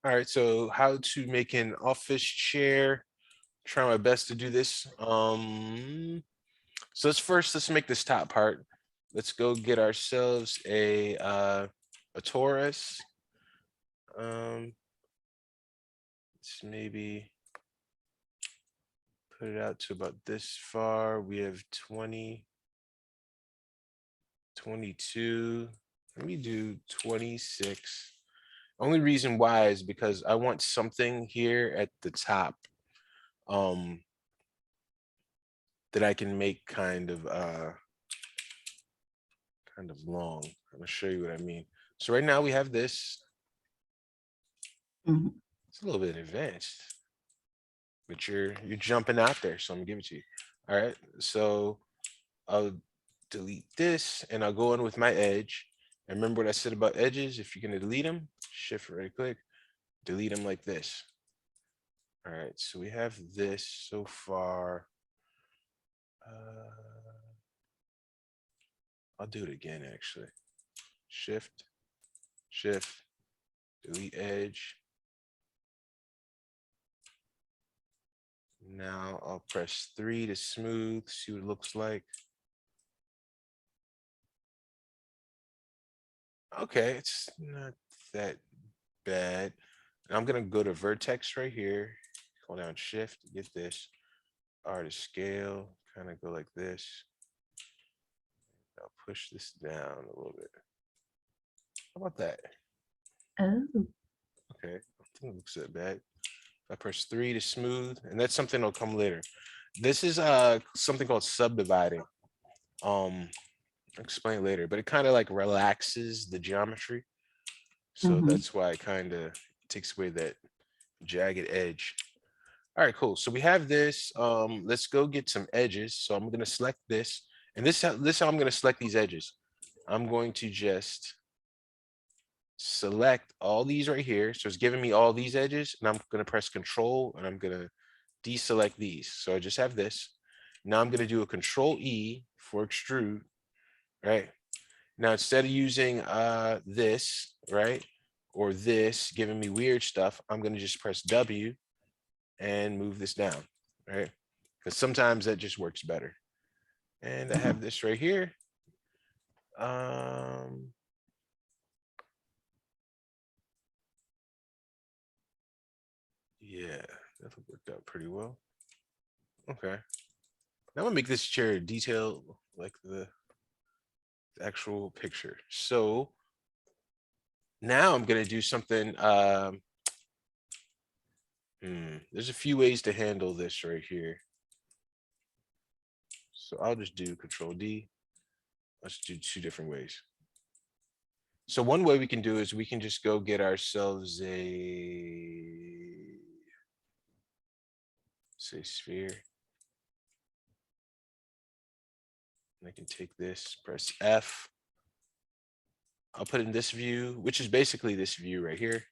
All right, so how to make an office chair. Try my best to do this. So let's make this top part. Let's go get ourselves a Taurus. Um, let's maybe put it out to about this far. We have 20, 22. Let me do 26. Only reason why is because I want something here at the top um that I can make kind of long. I'm gonna show you what I mean. So right now we have this. Mhm. It's a little bit advanced, but you're jumping out there, so I'm gonna give it to you. All right. So I'll delete this and I'll go in with my edge. And remember what I said about edges? If you're gonna delete them, shift right click, delete them like this. All right, so we have this so far. I'll do it again actually. Shift, shift, delete edge. Now I'll press 3 to smooth, see what it looks like. Okay, it's not that bad. And I'm gonna go to vertex right here, hold down shift, get this. Artist scale, kind of go like this. I'll push this down a little bit. How about that? Oh. Okay, I think it looks that bad. I press 3 to smooth, and that's something that'll come later. This is something called subdividing. Um, I'll explain later, but it kind of like relaxes the geometry. So Mhm. that's why it kind of takes away that jagged edge. All right, cool. So we have this. Let's go get some edges. So I'm gonna select this, and this how I'm gonna select these edges. I'm going to just select all these right here. So it's giving me all these edges, and I'm gonna press Control, and I'm gonna deselect these. So I just have this. Now I'm gonna do a Control E for extrude, right? Now instead of using this, right, or this giving me weird stuff, I'm gonna just press W and move this down, right? Because sometimes that just works better. And I have this right here. Um, yeah, that worked out pretty well. Okay. Now I'm gonna make this chair detailed like the actual picture. So now I'm gonna do something. There's a few ways to handle this right here. So I'll just do Control D. Let's do two different ways. So one way we can do is we can just go get ourselves a say sphere. And I can take this, press F. I'll put in this view, which is basically this view right here.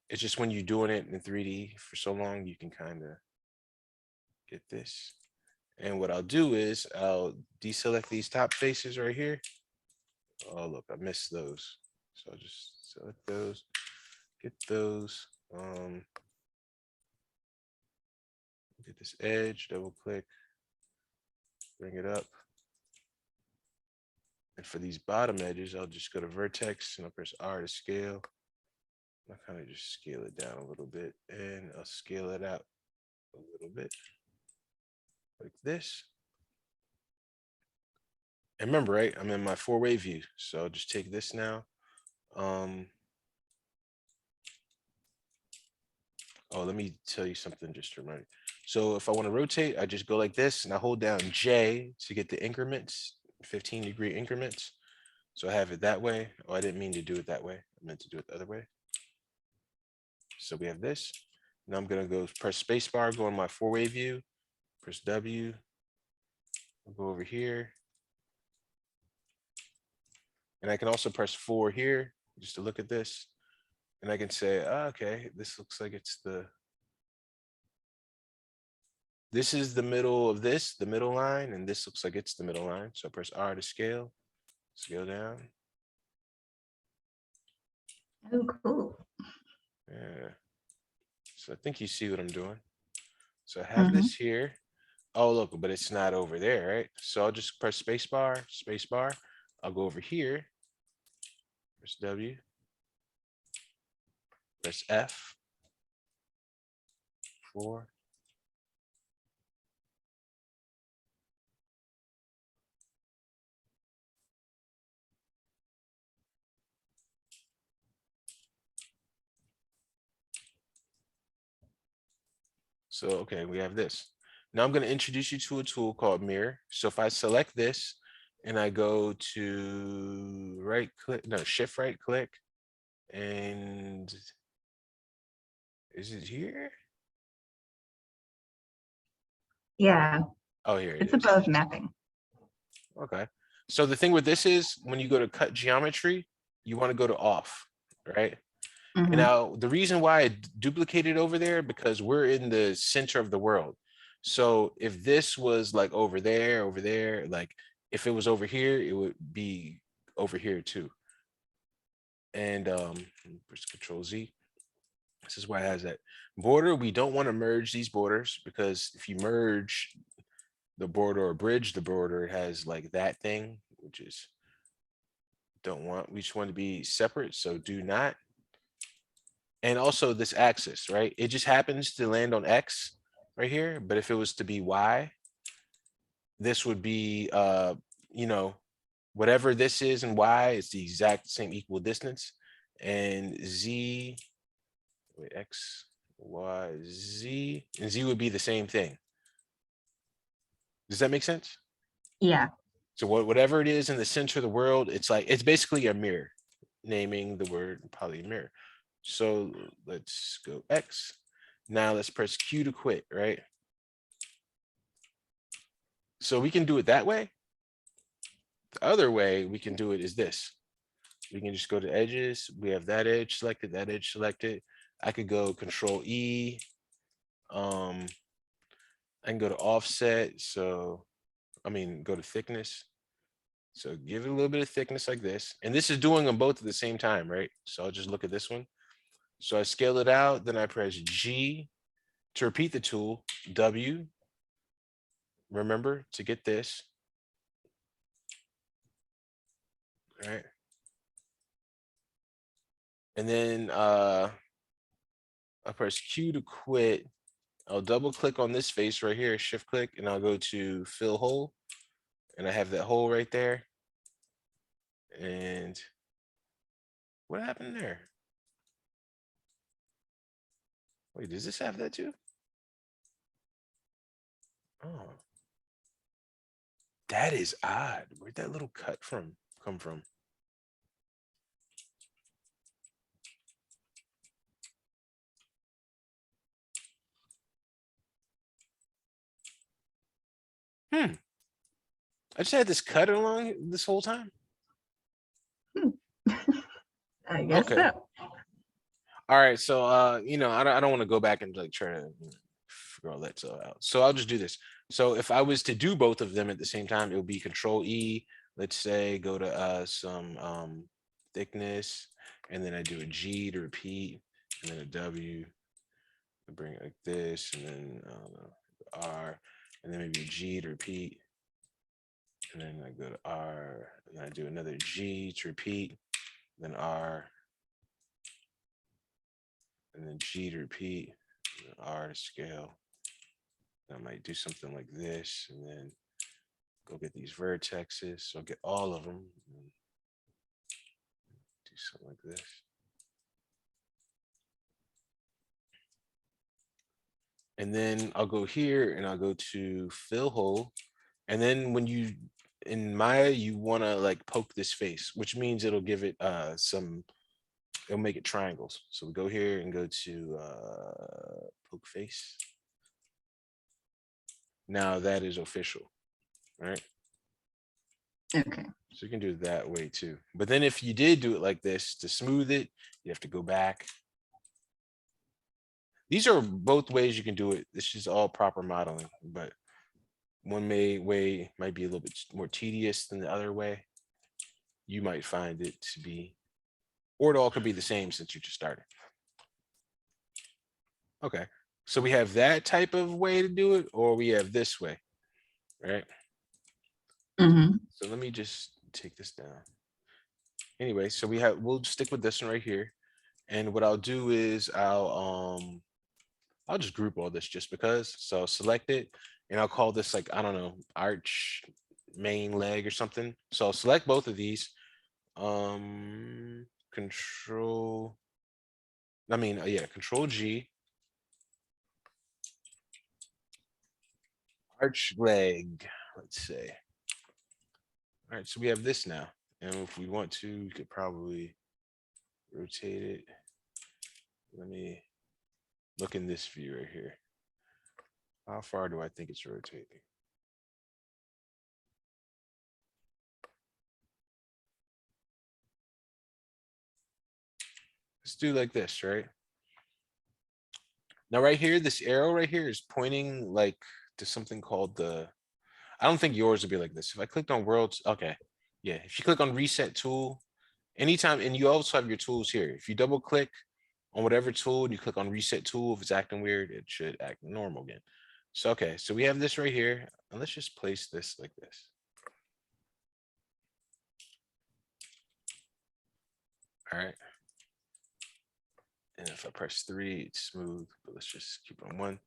It's just when you're doing it in 3D for so long, you can kind of get this. And what I'll do is I'll deselect these top faces right here. Oh, look, I missed those. So I'll just select those, get those. Get this edge, double click, bring it up. And for these bottom edges, I'll just go to vertex and I'll press R to scale. I'll kind of just scale it down a little bit and I'll scale it out a little bit like this. And remember, right, I'm in my 4-way view. So I'll just take this now. Um, oh, let me tell you something just to remind you. So if I want to rotate, I just go like this and I hold down J to get the increments, 15-degree increments. So I have it that way. Oh, I didn't mean to do it that way. I meant to do it the other way. So we have this. Now I'm gonna go press spacebar, go in my 4-way view, press W, I'll go over here. And I can also press 4 here just to look at this. And I can say, oh, okay, this looks like this is the middle of this, the middle line, and this looks like it's the middle line. So I press R to scale, scale down. Oh, cool. Yeah. So I think you see what I'm doing. So I have Mm-hmm. this here. Oh, look, but it's not over there, right? So I'll just press space bar. I'll go over here, press W, press F, 4. So, okay, we have this. Now I'm going to introduce you to a tool called mirror. So if I select this and I go to right click, no, shift right click, and is it here? Yeah, Oh, here it it's is. above mapping. Okay. So the thing with this is when you go to cut geometry, you want to go to off, right? And Mm-hmm. now the reason why I duplicated over there, because we're in the center of the world. So if this was like over there, like if it was over here, it would be over here too. And press Control Z. This is why it has that border. We don't want to merge these borders because if you merge the border or bridge the border, it has like that thing, which is don't want. We just want to be separate. So do not. And also this axis, right? It just happens to land on X right here. But if it was to be Y, this would be, you know, whatever this is and Y, it's the exact same equal distance. And Z, wait, X, Y, Z, and Z would be the same thing. Does that make sense? Yeah. So whatever it is in the center of the world, it's like, it's basically a mirror, naming the word probably mirror. So let's go X. Now let's press Q to quit, right? So we can do it that way. The other way we can do it is this. We can just go to edges. We have that edge selected, that edge selected. I could go Control E. I can go to offset. So, I mean, go to thickness. So give it a little bit of thickness like this. And this is doing them both at the same time, right? So I'll just look at this one. So I scale it out, then I press G to repeat the tool, W, remember to get this, right? And then I press Q to quit. I'll double click on this face right here, shift click, and I'll go to fill hole. And I have that hole right there. And what happened there? Wait, does this have that too? Oh, that is odd. Where'd that little cut from come from? Hmm. I just had this cut along this whole time. Hmm. I guess Okay. so. All right. So I don't want to go back and like try to figure all that stuff out. So I'll just do this. So if I was to do both of them at the same time, it would be Control E. Let's say go to some thickness, and then I do a G to repeat, and then a W to bring it like this, and then R, and then maybe a G to repeat, and then I go to R, and I do another G to repeat, then R, and then G to repeat, and then R to scale. I might do something like this, and then go get these vertexes. So I'll get all of them. Do something like this. And then I'll go here and I'll go to fill hole. And then when you in Maya, you want to like poke this face, which means it'll give it it'll make it triangles. So we go here and go to poke face. Now that is official, right? Okay. So you can do it that way too. But then if you did do it like this to smooth it, you have to go back. These are both ways you can do it. This is all proper modeling, but one way might be a little bit more tedious than the other way. You might find it to be, or it all could be the same since you just started. Okay. So we have that type of way to do it, or we have this way, right? Mm-hmm. So let me just take this down. Anyway, so we'll stick with this one right here. And what I'll do is I'll just group all this just because. So select it and I'll call this like, I don't know, arch main leg or something. So I'll select both of these. Control, yeah, control G, arch leg, let's say. All right, so we have this now. And if we want to, we could probably rotate it. Let me look in this view right here. How far do I think it's rotating? Let's do like this, right? Now, right here, this arrow right here is pointing like to something called the, I don't think yours would be like this. If I clicked on worlds, okay. Yeah, if you click on reset tool, anytime, and you also have your tools here. If you double click on whatever tool and you click on reset tool, if it's acting weird, it should act normal again. So, okay, so we have this right here. And let's just place this like this. All right. And if I press 3, it's smooth, but let's just keep on 1.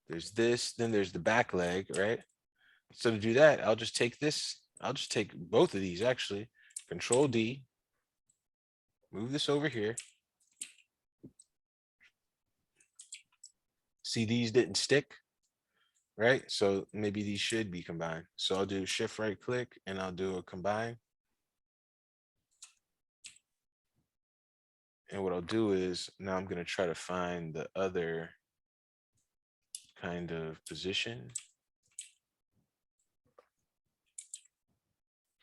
There's this, then there's the back leg, right? So to do that, I'll just take this. I'll just take both of these actually. Control D, move this over here. See, these didn't stick, right? So maybe these should be combined. So I'll do shift right click and I'll do a combine. And what I'll do is now I'm going to try to find the other kind of position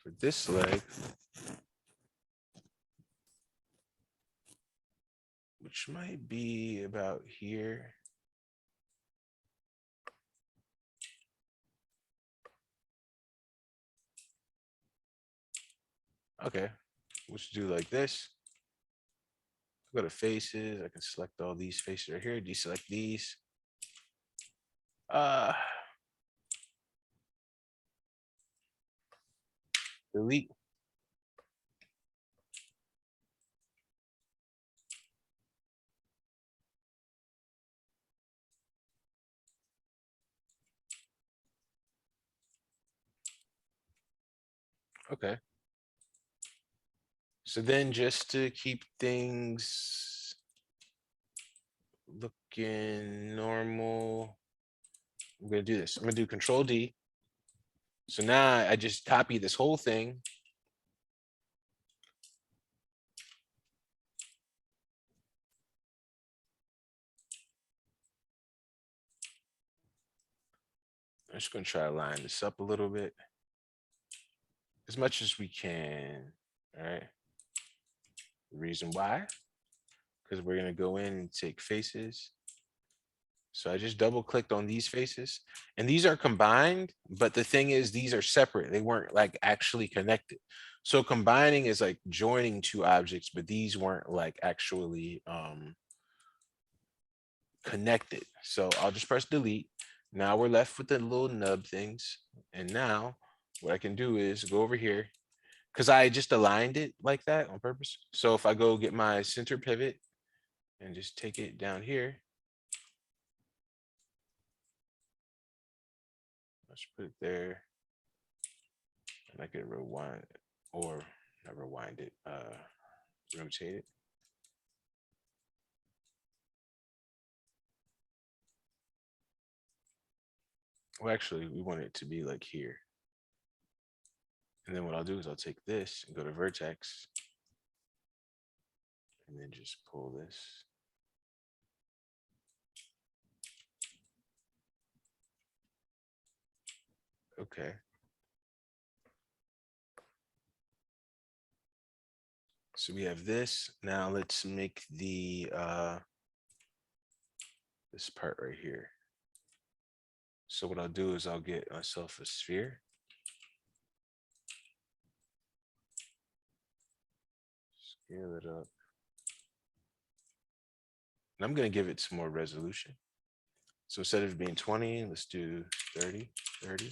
for this leg, which might be about here. Okay, let's do like this. Go to faces. I can select all these faces right here. Deselect these. Uh, delete. Okay. So then just to keep things looking normal, I'm gonna do this. I'm gonna do Control D. So now I just copy this whole thing. I'm just gonna try to line this up a little bit as much as we can. All right. The reason why, because we're gonna go in and take faces. So I just double clicked on these faces and these are combined, but the thing is these are separate. They weren't like actually connected. So combining is like joining two objects, but these weren't like actually connected. So I'll just press delete. Now we're left with the little nub things. And now what I can do is go over here because I just aligned it like that on purpose. So if I go get my center pivot and just take it down here, let's put it there. And I can rewind it or not rewind it, rotate it. Well, actually, we want it to be like here. And then what I'll do is I'll take this and go to vertex and then just pull this. Okay. So we have this. Now let's make the this part right here. So what I'll do is I'll get myself a sphere. Scale it up. And I'm going to give it some more resolution. So instead of being 20, let's do 30, 30.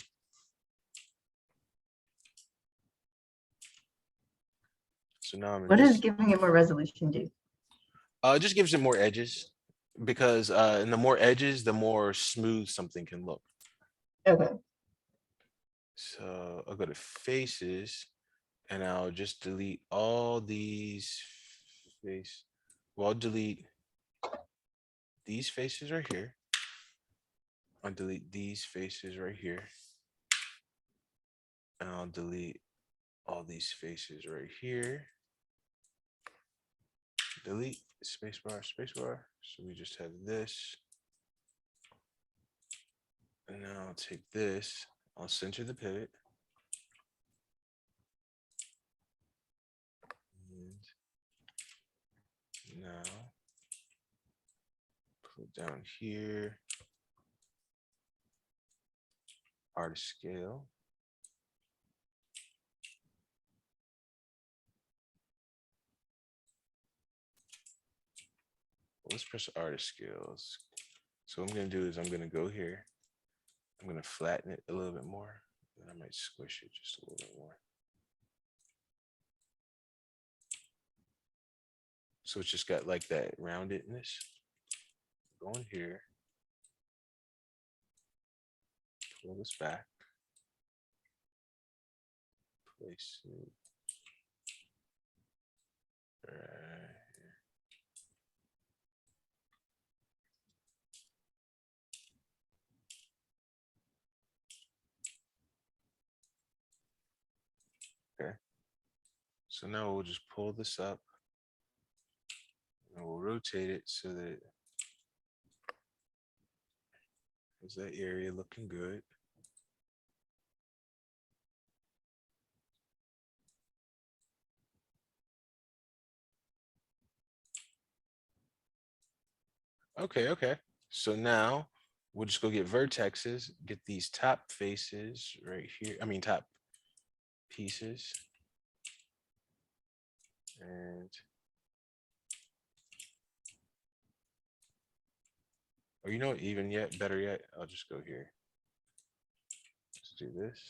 So now I'm in What does this. giving it more resolution do? It just gives it more edges because and the more edges, the more smooth something can look. Okay. So I'll go to faces and I'll just delete all these face. Well, I'll delete these faces right here. I'll delete these faces right here. And I'll delete all these faces right here. Delete spacebar, spacebar. So we just have this. And now I'll take this. I'll center the pivot. And now put down here. Artist scale. Let's press artist scales. So what I'm going to do is I'm going to go here. I'm going to flatten it a little bit more. And I might squish it just a little bit more. So it's just got like that roundedness. Go in here. Pull this back. Place it right. Okay. So now we'll just pull this up and we'll rotate it so that there's that area looking good. Okay, okay. So now we'll just go get vertexes, get these top faces right here. I mean, top pieces. And or you know what, even yet, better yet, I'll just go here. Let's do this.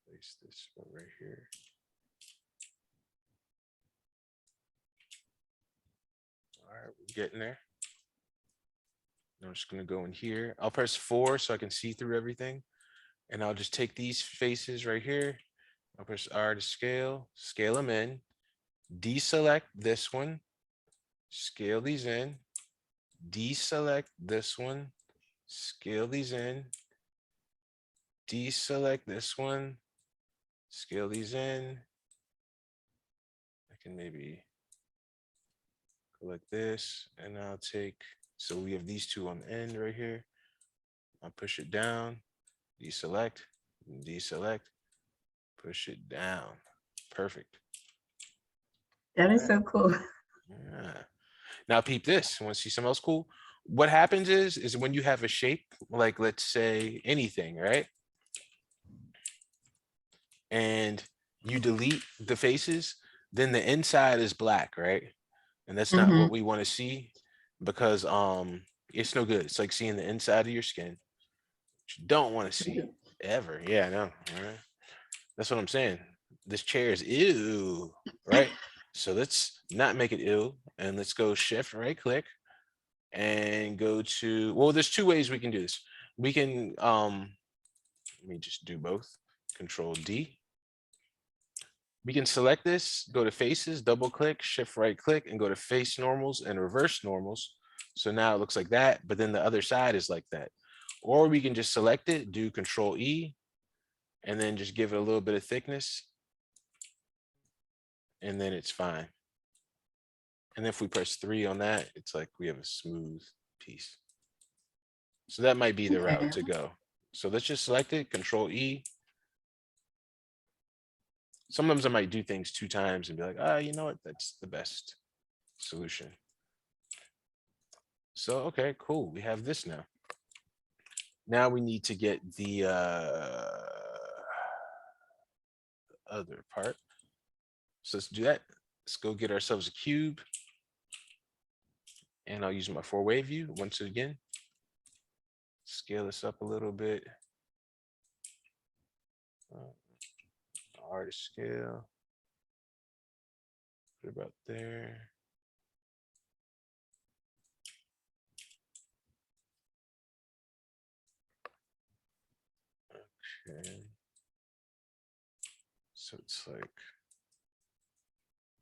Place this one right here. All right, we're getting there. Now I'm just gonna go in here. I'll press 4 so I can see through everything. And I'll just take these faces right here. I'll press R to scale, scale them in, deselect this one, scale these in, deselect this one, scale these in, deselect this one, scale these in. I can maybe go like this, and I'll take, so we have these two on the end right here. I'll push it down, deselect, deselect, push it down. Perfect. That is so cool. Yeah. Now peep this. Want to see something else cool? What happens is when you have a shape, like let's say anything, right? And you delete the faces, then the inside is black, right? And that's not what we want to see because it's no good. It's like seeing the inside of your skin. Which you don't want to see ever. Yeah, I know. All right. That's what I'm saying. This chair is ew, right? So let's not make it ill, and let's go shift right click and go to, well, there's two ways we can do this. We can let me just do both. Control D. We can select this, go to faces, double click, shift right click, and go to face normals and reverse normals. So now it looks like that, but then the other side is like that. Or we can just select it, do Control E, and then just give it a little bit of thickness, and then it's fine. And if we press 3 on that, it's like we have a smooth piece. So that might be the route to go. So let's just select it, Control E. Sometimes I might do things 2 times and be like, you know what, that's the best solution. So, okay, cool. We have this now. Now we need to get the other part. So let's do that. Let's go get ourselves a cube. And I'll use my 4-way view once again. Scale this up a little bit. R to scale. Put it about there. Okay. So it's like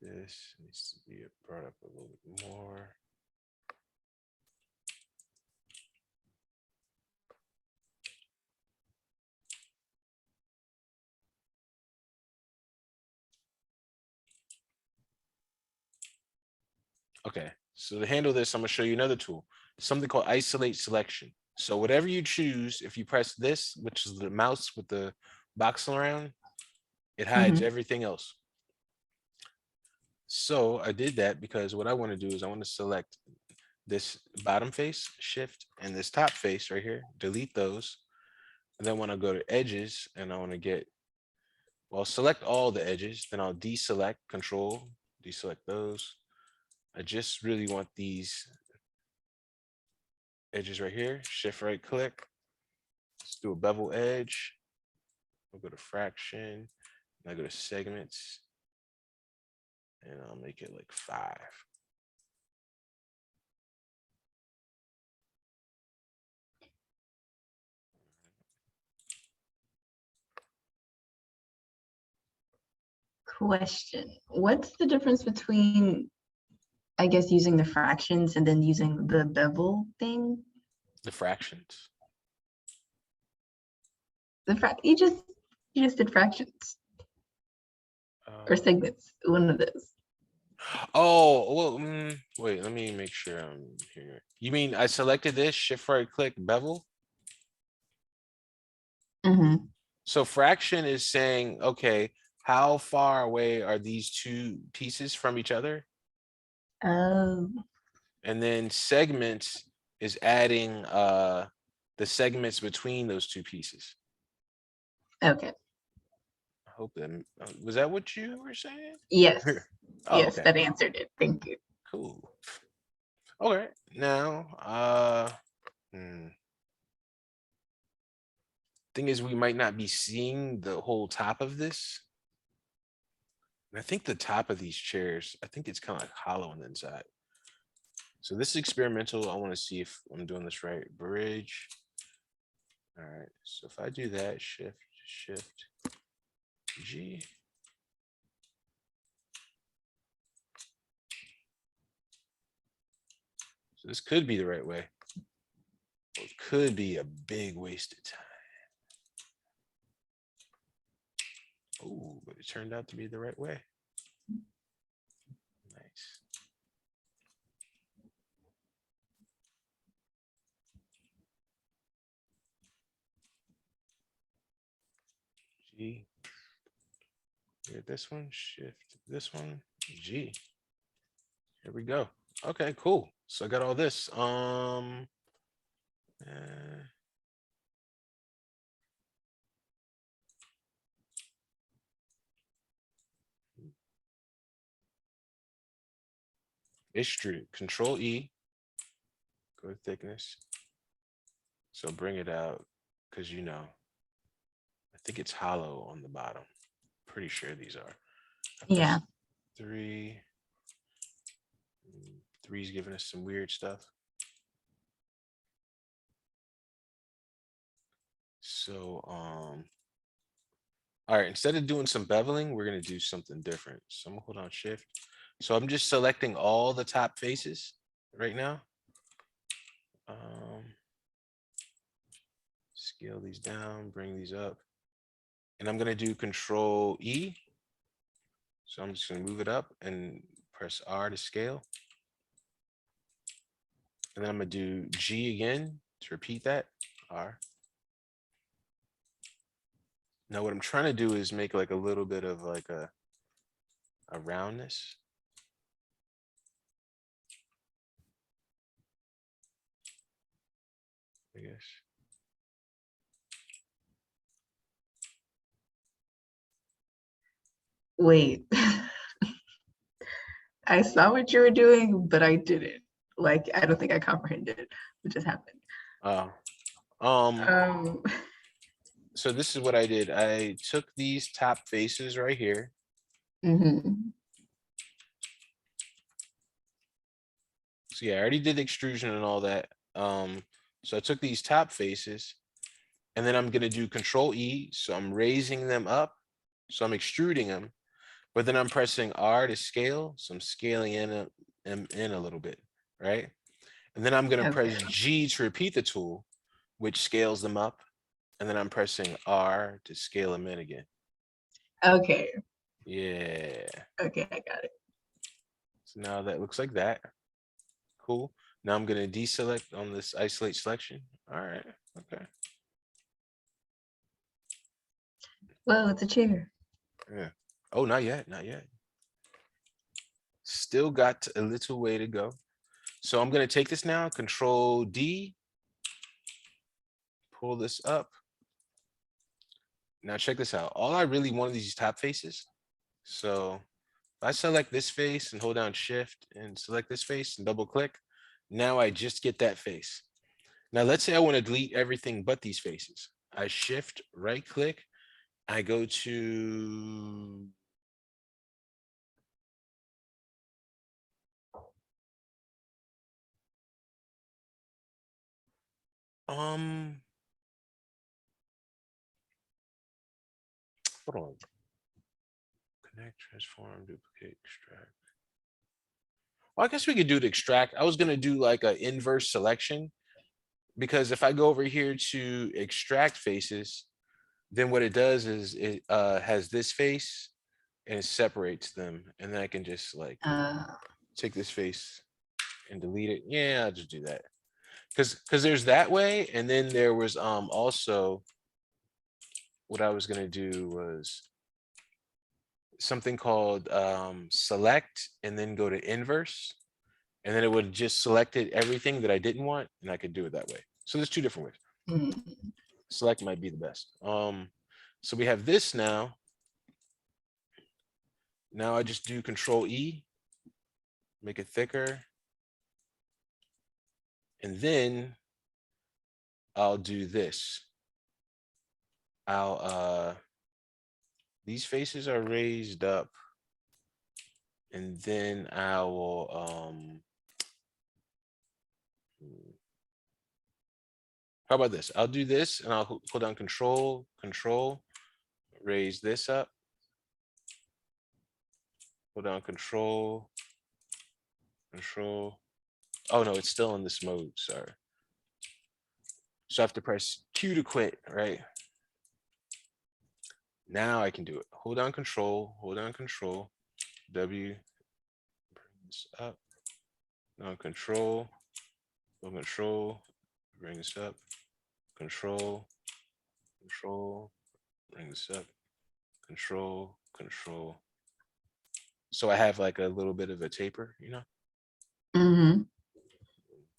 this needs to be brought up a little bit more. Okay, so to handle this, I'm gonna show you another tool, something called isolate selection. So whatever you choose, if you press this, which is the mouse with the box around, it hides everything else. So I did that because what I want to do is I want to select this bottom face, shift, and this top face right here, delete those. And then when I go to edges and I want to get, well, select all the edges, then I'll deselect, control, deselect those. I just really want these edges right here, shift right click. Let's do a bevel edge. I'll go to fraction, and I go to segments, and I'll make it like 5. Question. What's the difference between, I guess, using the fractions and then using the bevel thing? The fractions. You just did fractions or segments, one of those. Oh, well, wait, let me make sure I'm here. You mean I selected this, shift right click, bevel? So fraction is saying, okay, how far away are these two pieces from each other? Oh, And then segments is adding the segments between those two pieces. okay. I hope that was that what you were saying? Yes. Oh, Yes, okay. that answered it. Thank you. Cool. Okay. Now, thing is, we might not be seeing the whole top of this. And I think the top of these chairs, I think it's kind of like hollow on the inside. So this is experimental. I want to see if I'm doing this right. Bridge. All right. So if I do that, shift, G. So this could be the right way. Or it could be a big waste of time. Oh, but it turned out to be the right way. Nice. G. Here, this one, shift this one, G. Here we go. Okay, cool. So I got all this. Extrude. Control E. Go to thickness. So bring it out because I think it's hollow on the bottom. Pretty sure these are. Yeah. 3. 3's giving us some weird stuff. So, all right, instead of doing some beveling, we're gonna do something different. So I'm gonna hold on shift. So I'm just selecting all the top faces right now. Scale these down, bring these up. And I'm gonna do control E. So I'm just gonna move it up and press R to scale. And then I'm gonna do G again to repeat that, R. Now what I'm trying to do is make like a little bit of like a roundness. I guess. Wait. I saw what you were doing, but I didn't. Like, I don't think I comprehended what just happened. Oh, um, Um, so this is what I did. I took these top faces right here. mhm. So yeah, I already did extrusion and all that. So I took these top faces and then I'm gonna do Control E. So I'm raising them up. So I'm extruding them, but then I'm pressing R to scale. So I'm scaling in a little bit, right? And then I'm gonna press Okay. G to repeat the tool, which scales them up. And then I'm pressing R to scale them in again. Okay. Yeah. Okay, I got it. So now that looks like that. Cool. Now I'm gonna deselect on this isolate selection. All right. Okay. Well, it's a chair. Yeah. Oh, not yet. Not yet. Still got a little way to go. So I'm gonna take this now. Control D. Pull this up. Now check this out. All I really want are these top faces. So if I select this face and hold down Shift and select this face and double click, now I just get that face. Now let's say I want to delete everything but these faces. I Shift right click. I go to um hold on. Connect, transform, duplicate, extract. Well, I guess we could do the extract. I was gonna do like an inverse selection because if I go over here to extract faces, then what it does is it has this face and it separates them, and then I can just like Uh, take this face and delete it. Yeah, I'll just do that because there's that way, and then there was also what I was gonna do was something called select and then go to inverse, and then it would just selected everything that I didn't want, and I could do it that way. So there's two different ways. mm, Select might be the best. So we have this now. Now I just do Control E, make it thicker, and then I'll do this. I'll these faces are raised up, and then I will how about this? I'll do this and I'll hold down control, raise this up, hold down control. Oh no, it's still in this mode, sorry. So I have to press Q to quit, right? Now I can do it. Hold down control, W, bring this up, now control, bring this up, control, bring this up, control. So I have like a little bit of a taper, you know? mhm.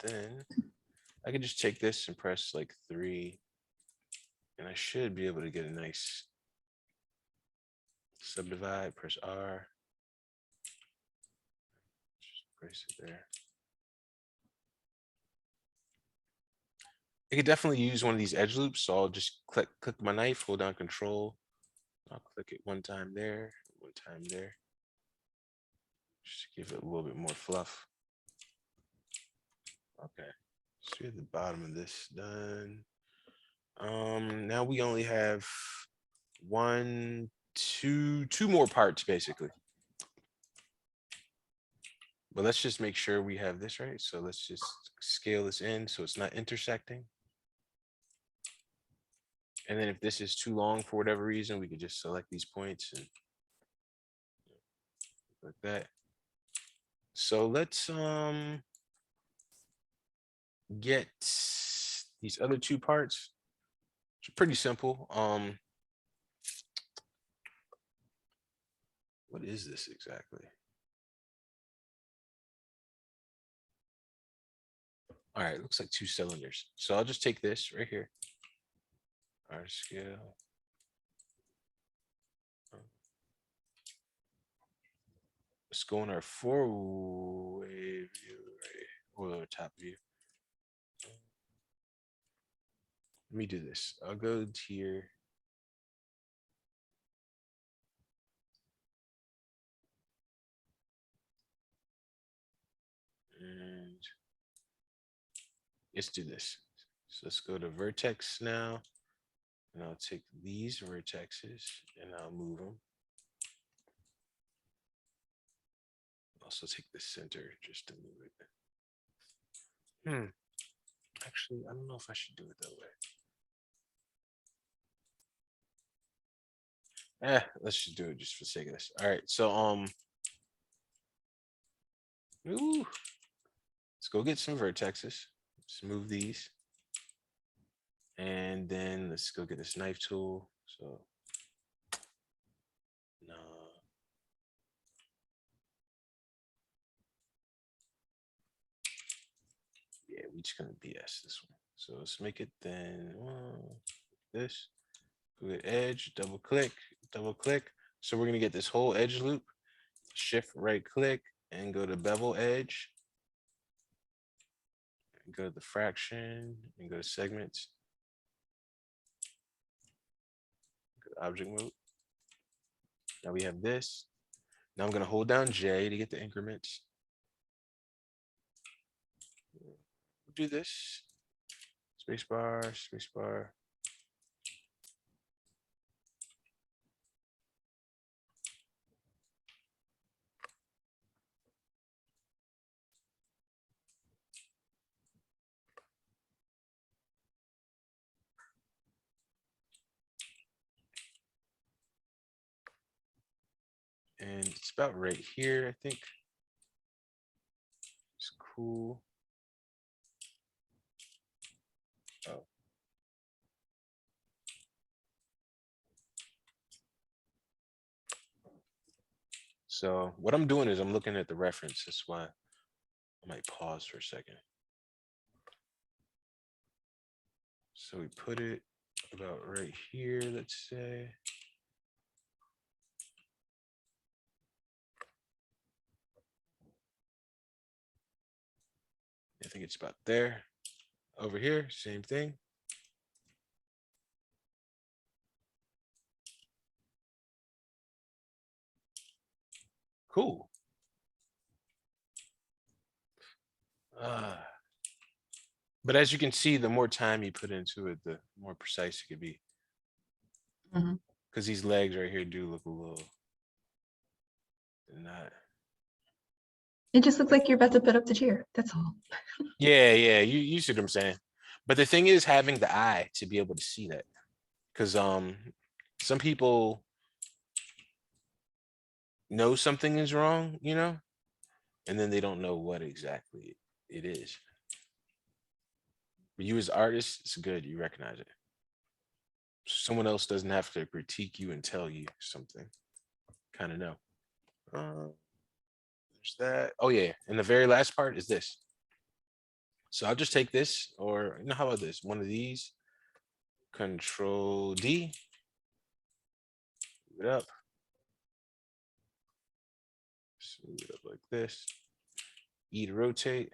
Then I can just take this and press like 3, and I should be able to get a nice subdivide, press R, just place it there. I could definitely use one of these edge loops, so I'll just click my knife, hold down control. I'll click it one time there, one time there. Just to give it a little bit more fluff. Okay, so we have the bottom of this done. Now we only have two more parts basically. But let's just make sure we have this right. So let's just scale this in so it's not intersecting. And then if this is too long for whatever reason, we could just select these points and like that. So let's get these other two parts, which are pretty simple. What is this exactly? All right, looks like 2 cylinders. So I'll just take this right here. Our scale. Let's go in our 4-way view, right? Or top view. Let me do this. I'll go to here. And let's do this. So let's go to vertex now. And I'll take these vertexes and I'll move them. Also take the center just to move it. Actually, I don't know if I should do it that way. Let's just do it just for the sake of this. All right, so let's go get some vertexes. Let's move these. And then let's go get this knife tool. So no. Yeah, we just gonna BS this one. So let's make it then this. Go get edge, double click, double click. So we're gonna get this whole edge loop. Shift right click and go to bevel edge. And go to the fraction and go to segments. Go to object mode. Now we have this. Now I'm gonna hold down J to get the increments. Do this. Spacebar, spacebar. And it's about right here, I think. It's cool. Oh. So what I'm doing is I'm looking at the reference. That's why I might pause for a second. So we put it about right here, let's say. I think it's about there. Over here, same thing. Cool. But as you can see, the more time you put into it, the more precise it could be. Because these legs right here do look a little not. It just looks like you're about to put up the chair. That's all. Yeah, yeah, you see what I'm saying. But the thing is having the eye to be able to see that. Because some people know something is wrong, you know, and then they don't know what exactly it is. But you as artists, it's good, you recognize it. Someone else doesn't have to critique you and tell you something. Kind of know. There's that. Oh yeah, and the very last part is this. So I'll just take this, or you know, how about this? One of these. Control D. Move it up. Smooth it up like this. E to rotate.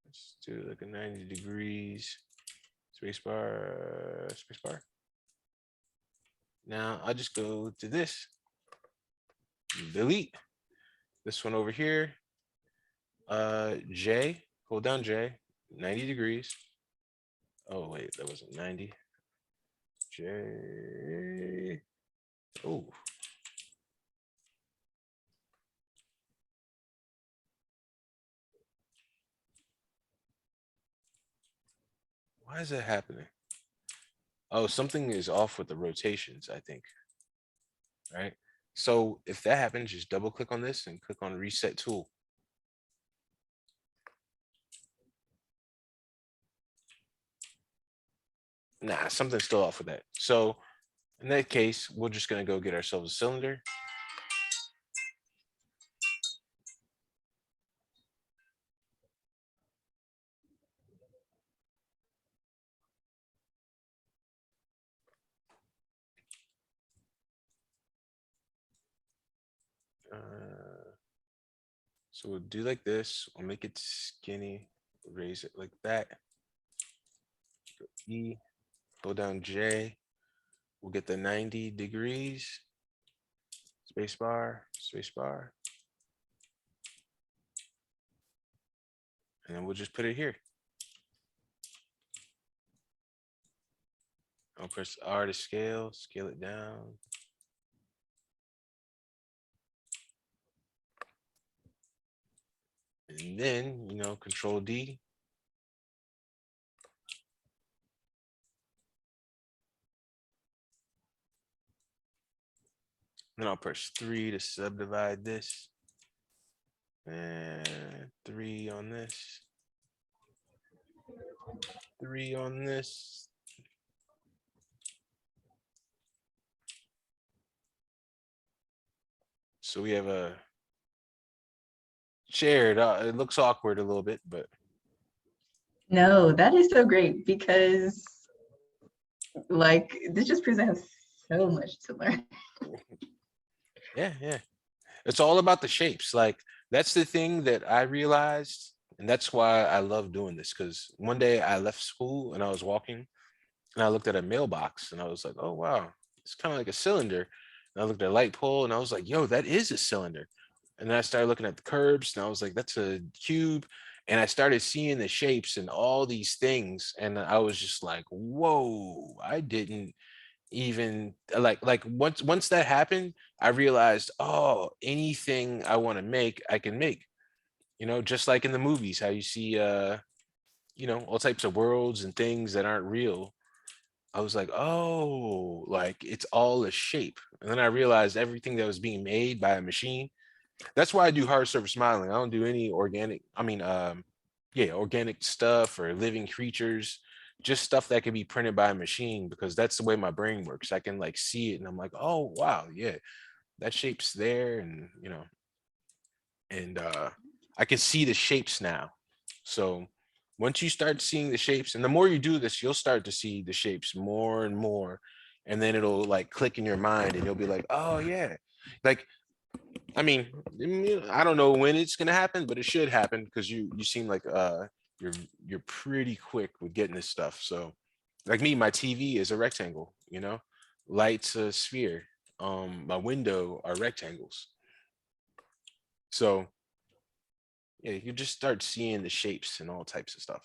Let's do like a 90 degrees. Spacebar, spacebar. Now I'll just go to this. Delete. This one over here. J. Hold down J. 90 degrees. Oh wait, that wasn't 90. J. Oh. Why is that happening? Oh, something is off with the rotations, I think. Right? So if that happens, just double click on this and click on reset tool. Nah, something's still off with that. So in that case, we're just gonna go get ourselves a cylinder. So we'll do like this. We'll make it skinny, raise it like that. Go E, hold down J. We'll get the 90 degrees. Space bar, space bar. And then we'll just put it here. I'll press R to scale it down. And then, Control D. Then I'll press 3 to subdivide this. And 3 on this. 3 on this. So we have a shared. It looks awkward a little bit, but No, that is so great because like this just proves I have so much to learn. yeah. It's all about the shapes. Like that's the thing that I realized, and that's why I love doing this. Because one day I left school and I was walking, and I looked at a mailbox, and I was like, "Oh wow, it's kind of like a cylinder." And I looked at a light pole, and I was like, "Yo, that is a cylinder." And then I started looking at the curbs, and I was like, "That's a cube." And I started seeing the shapes and all these things, and I was just like, "Whoa!" I didn't even like once that happened, I realized, oh, anything I want to make, I can make. Just like in the movies, how you see all types of worlds and things that aren't real. I was like, oh, like it's all a shape. And then I realized everything that was being made by a machine. That's why I do hard surface modeling. I don't do any organic, organic stuff or living creatures, just stuff that can be printed by a machine because that's the way my brain works. I can like see it and I'm like, oh wow, yeah, that shape's there, and I can see the shapes now. So once you start seeing the shapes, and the more you do this, you'll start to see the shapes more and more. And then it'll like click in your mind and you'll be like, oh yeah. Like I mean, I don't know when it's gonna happen, but it should happen because you seem like you're you're pretty quick with getting this stuff. So like me, my TV is a rectangle, lights a sphere. My window are rectangles. So yeah, you just start seeing the shapes and all types of stuff.